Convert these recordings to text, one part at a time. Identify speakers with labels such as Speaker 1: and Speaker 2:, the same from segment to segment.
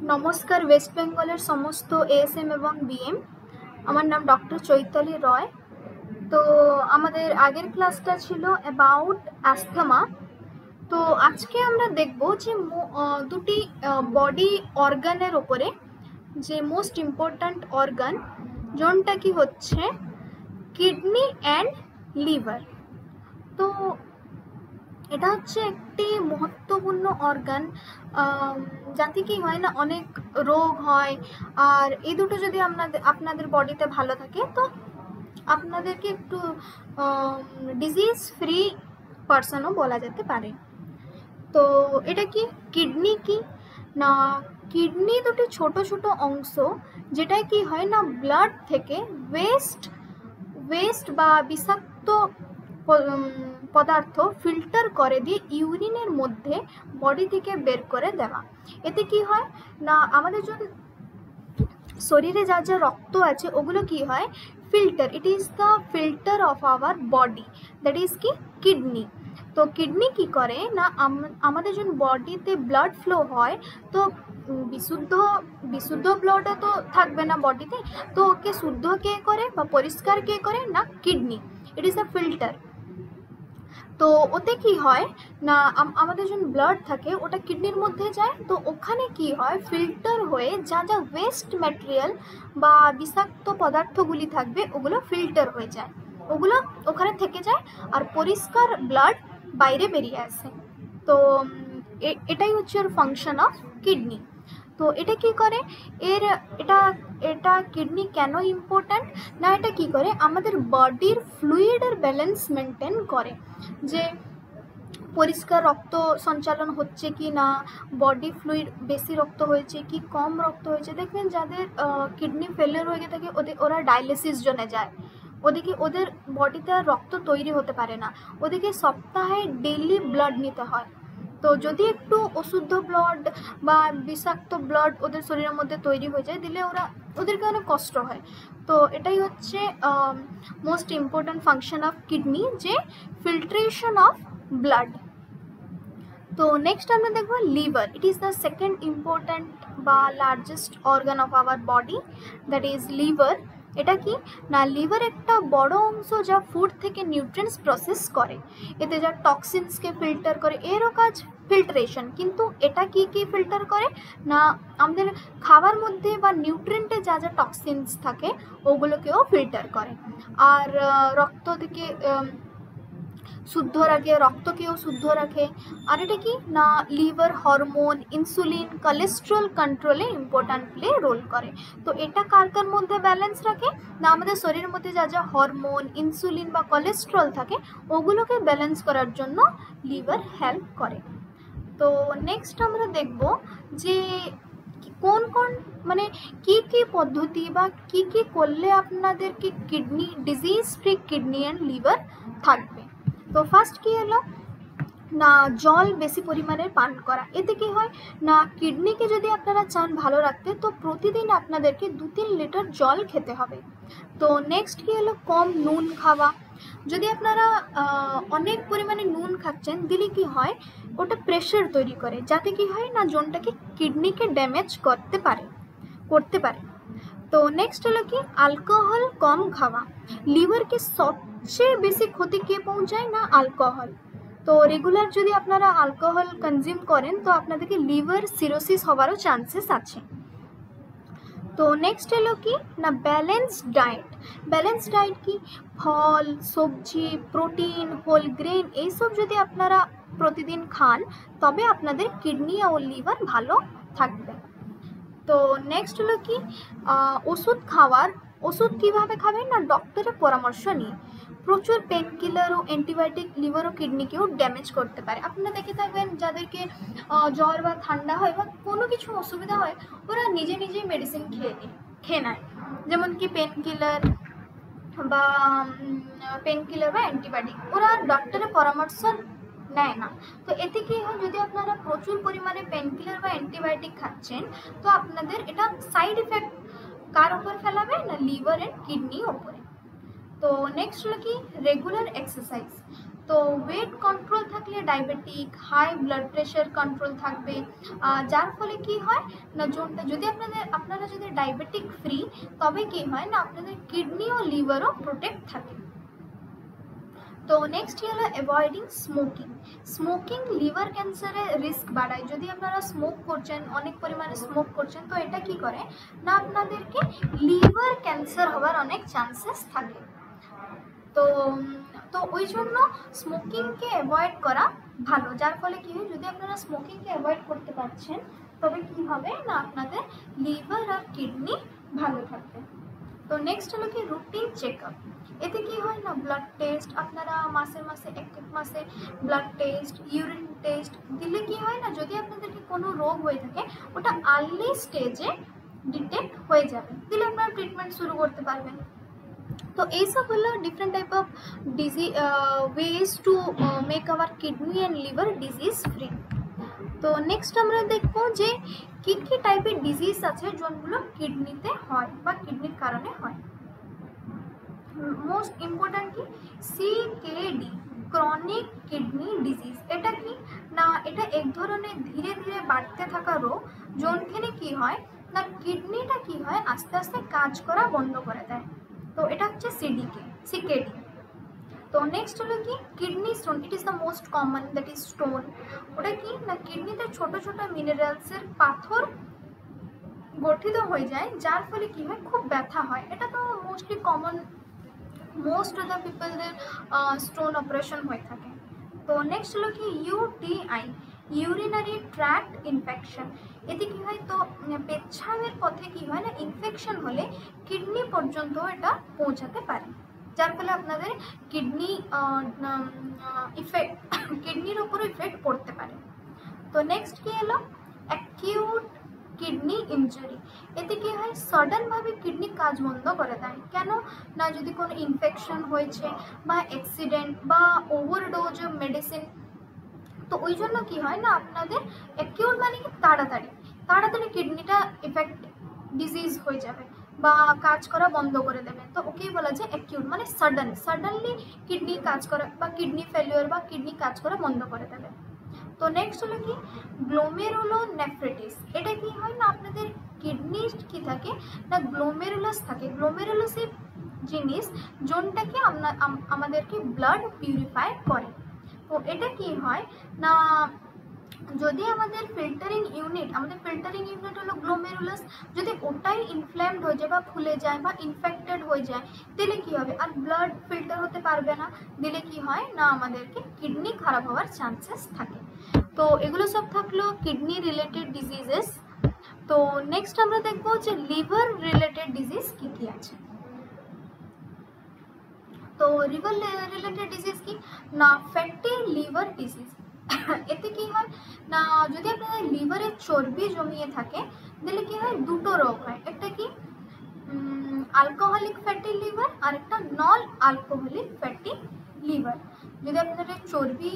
Speaker 1: नमस्कार वेस्ट बेंगलेर समस्त एएसएम एवं बीएम আমার নাম ডক্টর চৈতালি রয়। তো আমাদের আগের ক্লাসটা ছিল অ্যাবাউট অ্যাস্থমা। তো আজকে আমরা দেখব যে দুটি বডি অর্গানের ওপরে যে মোস্ট ইম্পর্ট্যান্ট অর্গান যোনটা কি হচ্ছে কিডনি অ্যান্ড লিভার। তো এটা হচ্ছে একটি মহত্বপূর্ণ অর্গান, যাতে কি হয় না অনেক রোগ হয়। আর এই দুটো যদি আপনাদের বডিতে ভালো থাকে তো আপনাদেরকে একটু ডিজিজ ফ্রি পারসনও বলা যেতে পারে। তো এটা কি কিডনি কি না, কিডনি দুটি ছোট ছোট অংশ যেটা কি হয় না ব্লাড থেকে ওয়েস্ট বা বিষাক্ত পদার্থ ফিল্টার করে দিয়ে ইউরিনের মধ্যে বডি থেকে বের করে দেওয়া। এতে কি হয় না আমাদের যদি শরীরে যা যা রক্ত আছে ওগুলো কি হয় filter, it is the filter of our body, that is কি কিডনি। তো কিডনি কি করে না আমাদের যখন বডিতে ব্লাড ফ্লো হয় তো বিশুদ্ধ ব্লাডও তো থাকবে না বডিতে, তো ওকে শুদ্ধ কে করে বা পরিষ্কার কে করে না kidney, it is a filter. তো ওতে কি হয় না আমাদের যখন ব্লাড থাকে ওটা কিডনির মধ্যে যায়, তো ওখানে কি হয় ফিল্টার হয়ে যা যা ওয়েস্ট ম্যাটেরিয়াল বা বিষাক্ত পদার্থগুলি থাকবে ওগুলো ফিল্টার হয়ে যায়, ওগুলো ওখানে থেকে যায় আর পরিষ্কার ব্লাড বাইরে বেরিয়ে আসে। তো এটাই হচ্ছে ওর ফাংশন অফ কিডনি। তো এটা কি করে এটা কিডনি কেন ইম্পর্ট্যান্ট না, এটা কি করে আমাদের বডির ফ্লুইডের ব্যালেন্স মেনটেন করে, যে পরিষ্কার রক্ত সঞ্চালন হচ্ছে কি না, বডি ফ্লুইড বেশি রক্ত হয়েছে কি কম রক্ত হয়েছে। দেখবেন যাদের কিডনি ফেলিয়ার হয়ে থাকে ওরা ডায়ালিসিস জন্য যায়, ওদের বডিতে আর রক্ত তৈরি হতে পারে না, ওদেরকে সপ্তাহে ডেইলি ব্লাড নিতে হয়। তো যদি একটু অশুদ্ধ ব্লাড বা বিষাক্ত ব্লাড ওদের শরীরের মধ্যে তৈরি হয়ে যায় দিলে ওদেরকে অনেক কষ্ট হয়। তো এটাই হচ্ছে most important function of kidney, যে ফিল্ট্রেশন অফ ব্লাড। তো নেক্সট আমরা দেখব liver. It is the second important বা largest organ of our body, that is liver. এটা কি না লিভার একটা বড় অংশ যা ফুড থেকে নিউট্রিয়েন্টস প্রসেস করে, এতে যা টক্সিনসকে ফিল্টার করে, এরও কাজ ফিল্ট্রেশন। কিন্তু এটা কি ফিল্টার করে না আমাদের খাবার মধ্যে বা নিউট্রিয়েন্টে যা যা টক্সিনস থাকে ওগুলোকেও ফিল্টার করে। আর রক্ত থেকে শুদ্ধ রাখে, রক্তকেও শুদ্ধ রাখে। আর এটা কি না লিভার হরমোন, ইনসুলিন, কোলেস্ট্রল কন্ট্রোলে ইম্পর্ট্যান্ট রোল করে। তো এটা কার মধ্যে ব্যালেন্স রাখে না আমাদের শরীরের মধ্যে যা যা হরমোন, ইনসুলিন বা কোলেস্ট্রল থাকে ওগুলোকে ব্যালেন্স করার জন্য লিভার হেল্প করে। তো নেক্সট আমরা দেখব যে কোন মানে কি পদ্ধতি বা কি করলে আপনাদেরকে kidney disease free kidney and liver থাকবে। তো ফার্স্ট কি হলো না জল বেশি পরিমাণে পান করা। এতে কি হয় না কিডনিকে যদি আপনারা চান ভালো রাখতে তো প্রতিদিন আপনাদেরকে 2-3 লিটার জল খেতে হবে। তো নেক্সট কি হলো কম নুন খাওয়া। যদি আপনারা অনেক পরিমাণে নুন খাচ্ছেন দিলে কি হয় ওটা প্রেশার তৈরি করে, যাতে কি হয় না জোনটাকে কিডনিকে ড্যামেজ করতে পারে। তো নেক্সট হলো কি অ্যালকোহল কম খাওয়া। লিভারকে সবচেয়ে বেশি ক্ষতি কে পৌঁছায় না অ্যালকোহল। তো রেগুলার যদি আপনারা অ্যালকোহল কনজিউম করেন তো আপনাদেরকে লিভার সিরোসিস হওয়ারও চান্সেস আছে। তো নেক্সট হলো কি না ব্যালেন্সড ডায়েট কি ফল, সবজি, প্রোটিন, হোল গ্রেন এইসব যদি আপনারা প্রতিদিন খান তবে আপনাদের কিডনি ও লিভার ভালো থাকবে। তো নেক্সট হলো কি ওষুধ কিভাবে খাবেন না ডক্টরের পরামর্শ নিয়ে। প্রচুর পেন কিলার ও অ্যান্টিবায়োটিক লিভার ও কিডনিকেও ড্যামেজ করতে পারে। আপনারা দেখে থাকবেন যাদেরকে জ্বর বা ঠান্ডা হয় বা কোনো কিছু অসুবিধা হয় ওরা নিজেই মেডিসিন খেয়ে নেয়, যেমন কি পেন কিলার বা অ্যান্টিবায়োটিক, ওরা ডক্টরের পরামর্শ নেয় না। তো এতে কি হয় যদি আপনারা প্রচুর পরিমাণে পেনকিলার বা অ্যান্টিবায়োটিক খাচ্ছেন তো আপনাদের এটা সাইড এফেক্ট কার উপর ফেলাবে না লিভার অ্যান্ড কিডনি ওপরে। তো নেক্সট হলো কি রেগুলার এক্সারসাইজ। তো ওয়েট কন্ট্রোল থাকলে diabetic, high blood pressure control থাকবে, যার ফলে কি হয় না যদি আপনারা যদি ডায়াবেটিক ফ্রি, তবে কি হয় না আপনাদের কিডনি ও লিভারও প্রোটেক্ট থাকে। তো নেক্সট হলো অ্যাভয়েডিং স্মোকিং। স্মোকিং লিভার ক্যান্সারের রিস্ক বাড়ায়। যদি আপনারা স্মোক করছেন, অনেক পরিমাণে স্মোক করছেন, তো এটা কি করে না আপনাদেরকে লিভার ক্যান্সার হওয়ার অনেক চান্সেস থাকে। তো তো ওই জন্য স্মোকিংকে অ্যাভয়েড করা ভালো, যার ফলে কি হয় যদি আপনারা স্মোকিংকে অ্যাভয়েড করতে পারছেন, তবে কি হবে না আপনাদের লিভার আর কিডনি ভালো থাকবে। তো নেক্সট হলো কি রুটিন চেকআপ। এতে কি হয় না ব্লাড টেস্ট, আপনারা মাসে এক মাসে ব্লাড টেস্ট, ইউরিন টেস্ট দিলে কি হয় না যদি আপনাদেরকে কোনো রোগ হয়ে থাকে ওটা আর্লি স্টেজে ডিটেক্ট হয়ে যাবে, দিলে আপনারা ট্রিটমেন্ট শুরু করতে পারবেন। তো এইসব হলো different type of ways to make our kidney and liver disease free. তো নেক্সট আমরা দেখব যে কী কী টাইপের ডিজিজ আছে যেগুলো কিডনিতে হয় বা কিডনির কারণে হয়। মোস্ট ইম্পর্ট্যান্ট কি CKD, ক্রনিক কিডনি ডিজিজ। এটা কি না এটা এক ধরনের ধীরে ধীরে বাড়তে থাকা রোগ, যোনখানে কি হয় না কিডনিটা কি হয় আস্তে আস্তে কাজ করা বন্ধ করে দেয়। তো এটা হচ্ছে CKD। তো নেক্সট হলো কি kidney stone. It is the most common, that is stone. ওটা কি না কিডনিতে ছোট ছোট মিনারেলসের পাথর গঠিত হয়ে যায়, যার ফলে কি হয় খুব ব্যথা হয়। এটা তো mostly common, most of the পিপলদের স্টোন অপারেশন হয়ে থাকে। তো নেক্সট হলো কি UTI, ইউরিনারি ট্র্যাক্ট ইনফেকশন। এতে কি হয় তো পেচ্ছাবের পথে কি হয় না ইনফেকশন হলে কিডনি পর্যন্ত এটা পৌঁছাতে পারে, যার ফলে আপনাদের কিডনির উপরে ইফেক্ট পড়তে পারে। তো নেক্সট কি হলো অ্যাকিউট কিডনি ইনজুরি। এতে কি হয় সাডেনভাবে কিডনি কাজ বন্ধ করে দেয়। কেন না যদি কোনো ইনফেকশন হয়েছে বা অ্যাক্সিডেন্ট বা ওভারডোজ অফ মেডিসিন, তো ওই জন্য কি হয় না আপনাদের অ্যাকিউট মানে কি তাড়াতাড়ি কিডনিটা ডিজিজ হয়ে যাবে বা কাজ করা বন্ধ করে দেবে। তো ওকেই বলা যায় অ্যাকিউট, মানে সাডেনলি কিডনি কাজ করা বা কিডনি ফেলিওর বা কিডনি কাজ করা বন্ধ করে দেবে। তো নেক্সট হলো কি গ্লোমেরুলোনেফ্রাইটিস। এটা কি হয় না আপনাদের কিডনি কি থাকে না গ্লোমেরুলাস থাকে। গ্লোমেরুলাস এই জিনিস যোনটাকে আমাদেরকে ব্লাড পিউরিফাই করে। তো এটা কি হয় না যদি আমাদের ফিল্টারিং ইউনিট হলো গ্লোমেরুলাস, যদি ওটাই ইনফ্ল্যামড হয়ে যায় বা ফুলে যায় বা ইনফেক্টেড হয়ে যায়, দিলে কি হবে আর ব্লাড ফিল্টার হতে পারবে না, দিলে কি হয় না আমাদেরকে কিডনি খারাপ হওয়ার চান্সেস থাকে। তো এগুলো সব থাকলো কিডনি রিলেটেড ডিজিজেস। তো নেক্সট আমরা দেখবো যে লিভার রিলেটেড ডিজিজ কি কি আছে। তো লিভার রিলেটেড ডিজিজ কি না ফ্যাটি লিভার ডিজিজ। এতে কি হয় না যদি আপনাদের লিভারে চর্বি জমিয়ে থাকে, দিলে কি হয় দুটো রোগ হয়। একটা কি অ্যালকোহলিক ফ্যাটি লিভার আর একটা নন অ্যালকোহলিক ফ্যাটি লিভার। যদি আপনাদের চর্বি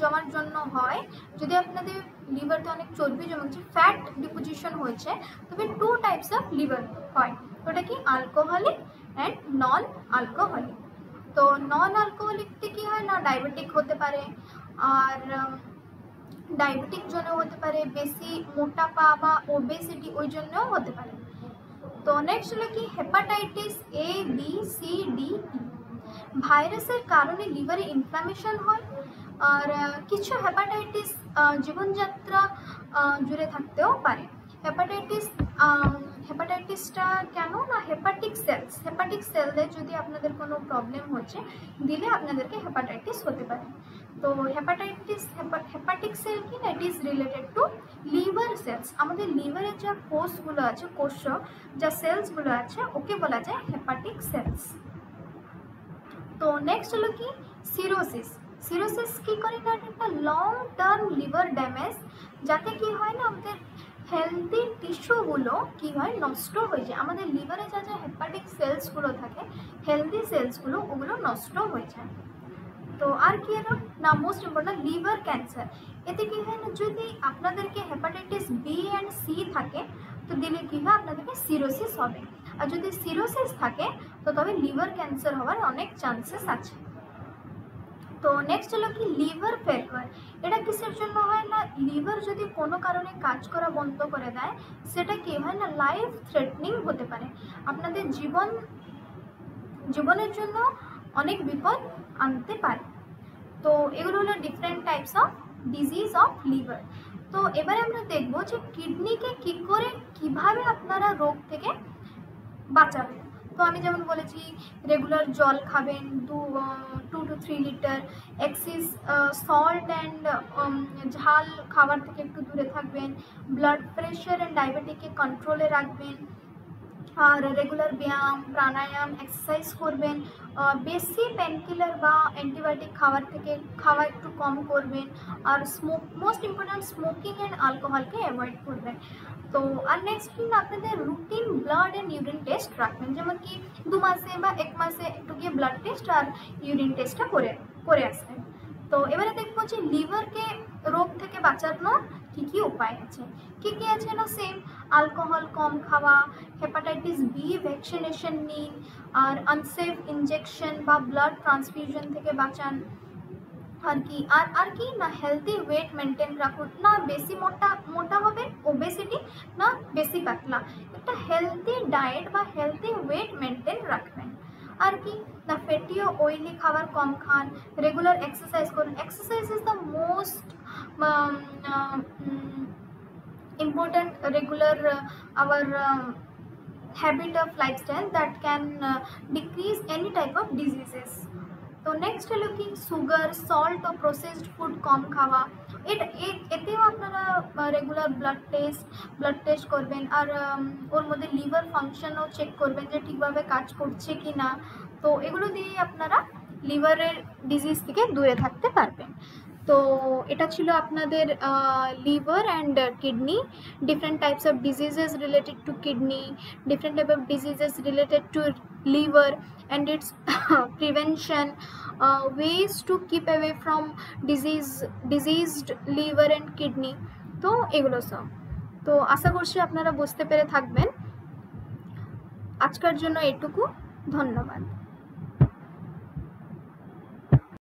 Speaker 1: জমার জন্য হয়, যদি আপনাদের লিভারতে অনেক চর্বি জমেছে, ফ্যাট ডিপোজিশন হয়েছে, তবে 2 টাইপস অফ লিভার হয়। ওটা কি অ্যালকোহলিক অ্যান্ড নন অ্যালকোহলিক। তো নন অ্যালকোহলিকতে কি হয় না ডায়াবেটিক হতে পারে, আর ডায়াবেটিক জন্য হতে পারে বেশি মোটাপা বা ওবেসিটি, ওই জন্যও হতে পারে। তো নেক্সট হলো কি hepatitis A, B, C, D, E। ভাইরাসের কারণে লিভারে ইনফ্লামেশন হয়, আর কিছু হেপাটাইটিস জীবনযাত্রা জুড়ে থাকতেও পারে। হেপাটাইটিসটা কেন না হেপাটিক সেলসে যদি আপনাদের কোনো প্রবলেম হচ্ছে, দিলে আপনাদেরকে হেপাটাইটিস হতে পারে। তো হেপাটিক সেল কি না it is related to liver cells. আমাদের লিভারের যা কোষগুলো আছে, যা সেলসগুলো আছে, ওকে বলা যায় হেপাটিক সেলস। তো নেক্সট হলো কি সিরোসিস কি করে না একটা লং টার্ম লিভার ড্যামেজ, যাতে কি হয় না আমাদের হেলদি টিস্যুগুলো কি হয় নষ্ট হয়ে যায়। আমাদের লিভারে যা যা হেপাটিক সেলসগুলো থাকে, হেলদি সেলসগুলো, ওগুলো নষ্ট হয়ে যায়। তো আর কি হলো না মোস্ট ইম্পর্টেন্ট লিভার ক্যান্সার। এতে কি হয় না যদি আপনাদেরকে হেপাটাইটিস B অ্যান্ড C থাকে, তো দিলে কি হয় আপনাদেরকে সিরোসিস হবে। আর যদি সিরোসিস থাকে তো তবে লিভার ক্যান্সার হওয়ার অনেক চান্সেস আছে। তো নেক্সট হলো কি লিভার ফেলিওর। এটা কিসের জন্য হয় না, লিভার যদি কোনো কারণে কাজ করা বন্ধ করে দেয় সেটা কি হয় না লাইফ থ্রেটনিং হতে পারে, আপনাদের জীবনের জন্য অনেক বিপদ আনতে পারে। তো এগুলো হলো different types of disease of liver. তো এবারে আমরা দেখব যে কিডনিকে কিভাবে আপনারা রোগ থেকে বাঁচাবেন। তো আমি যেমন বলেছি রেগুলার জল খাবেন 2 to 3 litre, axis salt and ঝাল খাবার থেকে একটু দূরে থাকবেন, ব্লাড প্রেশার অ্যান্ড ডায়াবেটিসকে কন্ট্রোলে রাখবেন, আর রেগুলার ব্যায়াম প্রাণায়াম এক্সারসাইজ করবেন, বেশি পেনকিলার বা অ্যান্টিবায়োটিক খাওয়া একটু কম করবেন, আর মোস্ট ইম্পর্ট্যান্ট স্মোকিং অ্যান্ড অ্যালকোহলকে অ্যাভয়েড করবেন। তো আর নেক্সট দিন আপনাদের routine blood and urine test রাখবেন, যেমন কি 2 মাসে বা 1 মাসে একটু গিয়ে ব্লাড টেস্ট আর ইউরিন টেস্টটা করে আসবেন। তো এবারে দেখবো যে লিভারকে রোগ থেকে বাঁচানোর কি উপায় আছে, কি আছে না সেম অ্যালকোহল কম খাওয়া, হেপাটাইটিস বি ভ্যাকসিনেশন নিন, আর আনসেফ ইনজেকশন বা ব্লাড ট্রান্সফিউশন থেকে বাঁচান, আর কি না হেলদি ওয়েট মেনটেন রাখুন, না বেশি মোটা হবেন ওবেসিটি, না বেশি পাতলা, একটা হেলদি ডায়েট বা হেলদি ওয়েট মেনটেন রাখবেন। আর কি না ফ্যাটি ও অয়েলি খাবার কম খান, রেগুলার এক্সারসাইজ করুন। Exercise is the most important regular our habit of lifestyle that can decrease any type of diseases. তো নেক্সট হলো কি সুগার সল্ট ও প্রসেসড ফুড কম খাওয়া, এতেও আপনারা রেগুলার ব্লাড টেস্ট করবেন, আর ওর মধ্যে লিভার ফাংশনও চেক করবেন যে ঠিকভাবে কাজ করছে কি না। তো এগুলো দিয়েই আপনারা লিভারের ডিজিজ থেকে দূরে থাকতে পারবেন। তো এটা ছিল আপনাদের liver and kidney, different types of diseases related to kidney, different type of diseases related to liver and its prevention, ways to keep away from diseased liver and kidney। তো এগুলো সব তো আশা করছি আপনারা বুঝতে পেরে থাকবেন। আজকের জন্য এটুকু, ধন্যবাদ।